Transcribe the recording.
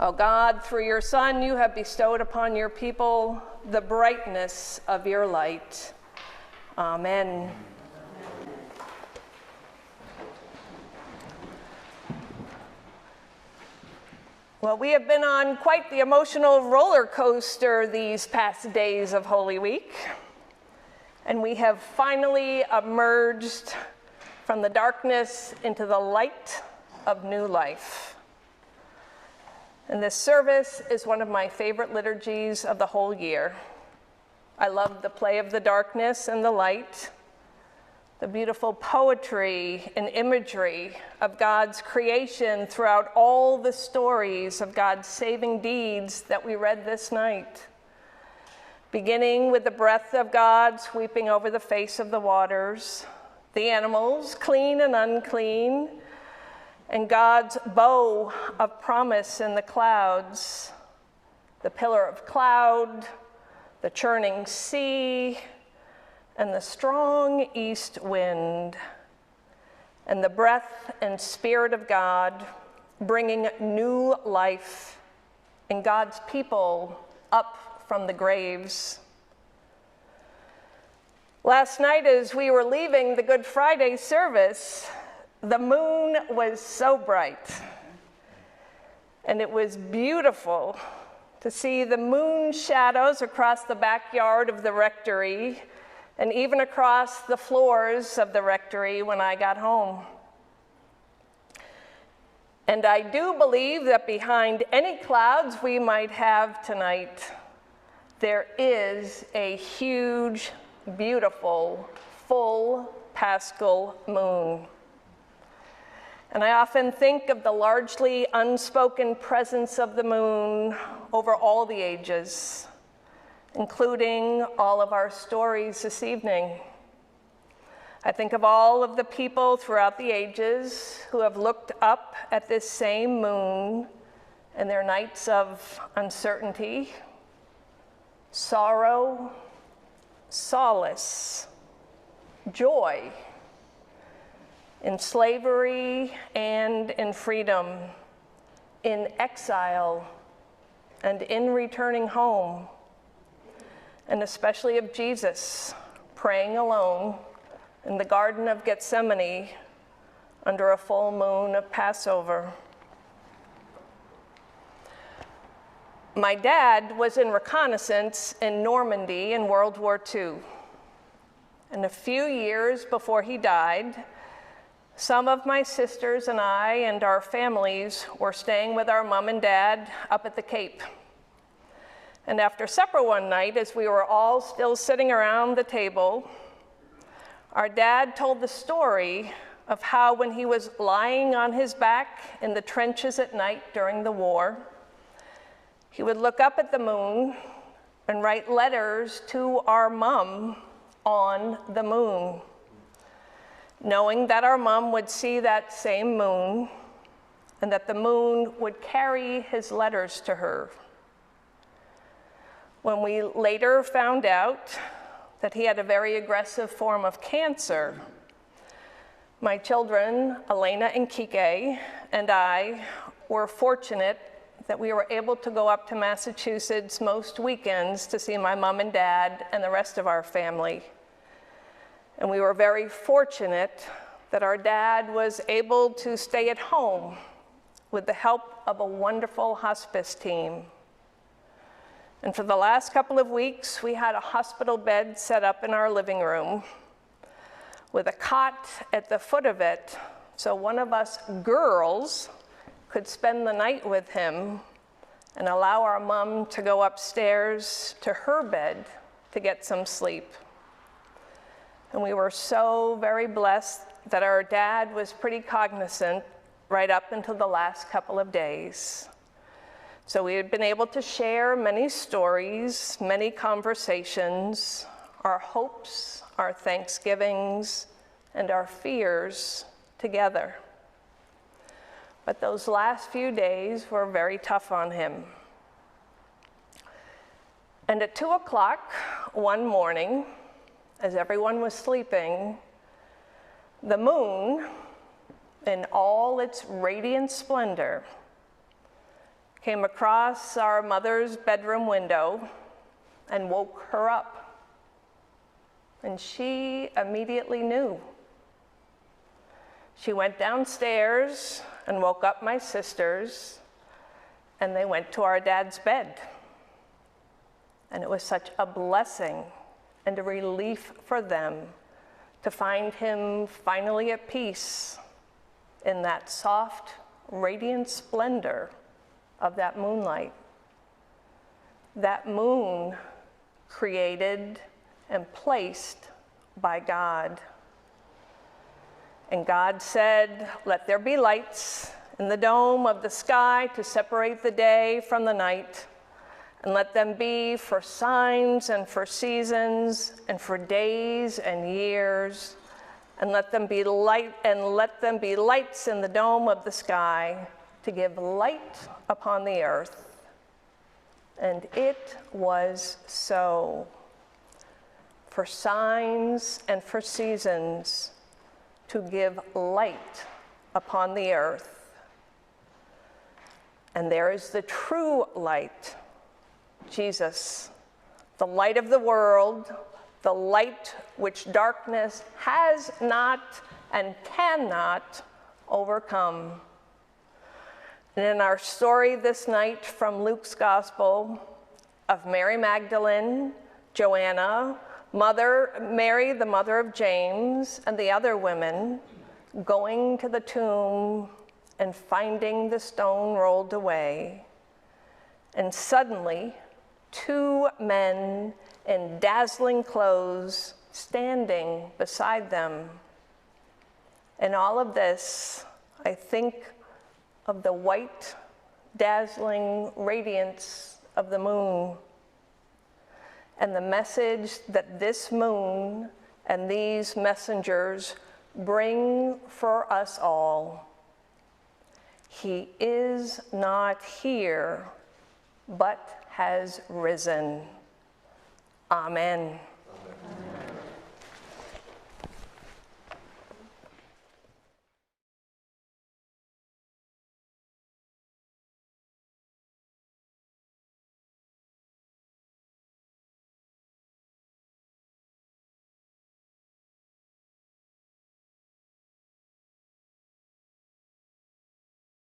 O God, through your Son, you have bestowed upon your people the brightness of your light. Amen. Well, we have been on quite the emotional roller coaster these past days of Holy Week, and we have finally emerged from the darkness into the light of new life. And this service is one of my favorite liturgies of the whole year. I love the play of the darkness and the light, the beautiful poetry and imagery of God's creation throughout all the stories of God's saving deeds that we read this night. Beginning with the breath of God sweeping over the face of the waters, the animals, clean and unclean, and God's bow of promise in the clouds, the pillar of cloud, the churning sea, and the strong east wind, and the breath and spirit of God bringing new life in God's people up from the graves. Last night, as we were leaving the Good Friday service, the moon was so bright, and it was beautiful to see the moon shadows across the backyard of the rectory and even across the floors of the rectory when I got home. And I do believe that behind any clouds we might have tonight, there is a huge, beautiful, full Paschal moon. And I often think of the largely unspoken presence of the moon over all the ages, including all of our stories this evening. I think of all of the people throughout the ages who have looked up at this same moon in their nights of uncertainty, sorrow, solace, joy, in slavery and in freedom, in exile and in returning home, and especially of Jesus praying alone in the Garden of Gethsemane under a full moon of Passover. My dad was in reconnaissance in Normandy in World War II. And a few years before he died, some of my sisters and I and our families were staying with our mom and dad up at the Cape. And after supper one night, as we were all still sitting around the table, our dad told the story of how when he was lying on his back in the trenches at night during the war, he would look up at the moon and write letters to our mom on the moon, knowing that our mom would see that same moon and that the moon would carry his letters to her. When we later found out that he had a very aggressive form of cancer, my children, Elena and Kike, and I were fortunate that we were able to go up to Massachusetts most weekends to see my mom and dad and the rest of our family. And we were very fortunate that our dad was able to stay at home with the help of a wonderful hospice team. And for the last couple of weeks, we had a hospital bed set up in our living room with a cot at the foot of it, so one of us girls could spend the night with him and allow our mom to go upstairs to her bed to get some sleep. And we were so very blessed that our dad was pretty cognizant right up until the last couple of days. So we had been able to share many stories, many conversations, our hopes, our thanksgivings, and our fears together. But those last few days were very tough on him. And at 2 o'clock one morning, as everyone was sleeping, the moon, in all its radiant splendor, came across our mother's bedroom window and woke her up. And she immediately knew. She went downstairs and woke up my sisters, and they went to our dad's bed. And it was such a blessing and a relief for them to find him finally at peace in that soft, radiant splendor of that moonlight. That moon created and placed by God. And God said, "Let there be lights in the dome of the sky to separate the day from the night, and let them be for signs and for seasons and for days and years, and let them be lights in the dome of the sky to give light upon the earth." And it was so. For signs and for seasons to give light upon the earth. And there is the true light, Jesus, the light of the world, the light which darkness has not and cannot overcome. And in our story this night from Luke's Gospel of Mary Magdalene, Joanna, Mary, the mother of James, and the other women going to the tomb and finding the stone rolled away, and suddenly 2 men in dazzling clothes standing beside them. In all of this, I think of the white, dazzling radiance of the moon, and the message that this moon and these messengers bring for us all. He is not here, but has risen. Amen.